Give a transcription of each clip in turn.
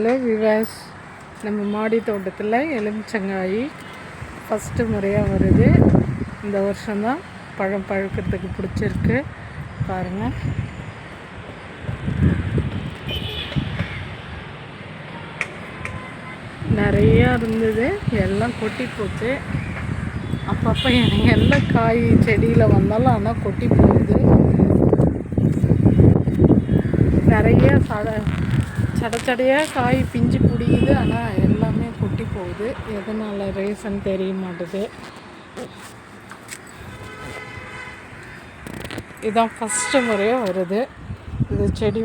Hello விவாஸ், நம்ம மாடி தோட்டத்தில் எலுமிச்சங்காய் ஃபஸ்ட்டு முறையாக வருது. இந்த வருஷம்தான் பழம் பழுக்கிறதுக்கு பிடிச்சிருக்கு. பாருங்கள், நிறையா இருந்தது, எல்லாம் கொட்டி போச்சு. அப்பப்போ எனக்கு எல்லாம் காய் செடியில் வந்தாலும் ஆனால் கொட்டி போகுது. நிறைய சடையாக காய் பிஞ்சு பிடிக்குது, ஆனால் எல்லாமே கொட்டி போகுது. எதனால் ரீசன் தெரிய மாட்டுது. இதுதான் ஃபஸ்ட்டு முறையாக வருது. இது செடி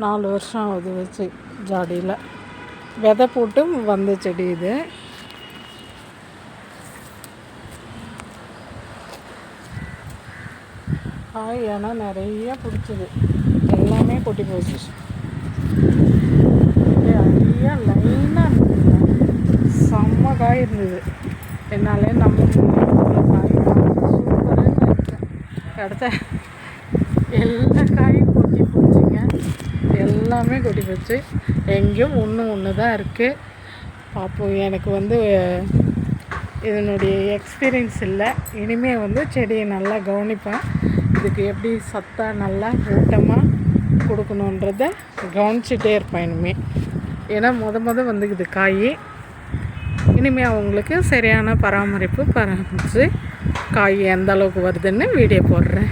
4 வருஷம் ஆகுது வச்சு. ஜாடியில் விதை போட்டு வந்த செடி இது. காய் ஆனால் நிறையா பிடிச்சிது, எல்லாமே கொட்டி போச்சு. நிறையா லைனாக இருந்தது, செம்ம காய் இருந்தது. என்னாலே நம்ம காய் சூப்பராக நினைக்கிறேன். அடுத்த எல்லா காயும் கொட்டி போச்சுங்க, எல்லாமே கொட்டி போச்சு. எங்கேயும் ஒன்று தான் இருக்குது. பார்ப்போம். எனக்கு இதனுடைய எக்ஸ்பீரியன்ஸ் இல்லை. இனிமேல் செடியை நல்லா கவனிப்பேன். இதுக்கு எப்படி சத்தாக நல்லா ஊட்டமாக கொடுக்கணுன்றத கவனிச்சிட்டே இருப்பேன் இனிமேல். ஏன்னா வந்துக்குது காய். இனிமேல் அவங்களுக்கு சரியான பராமரித்து காய் எந்த அளவுக்கு வருதுன்னு வீடியோ போடுறேன்.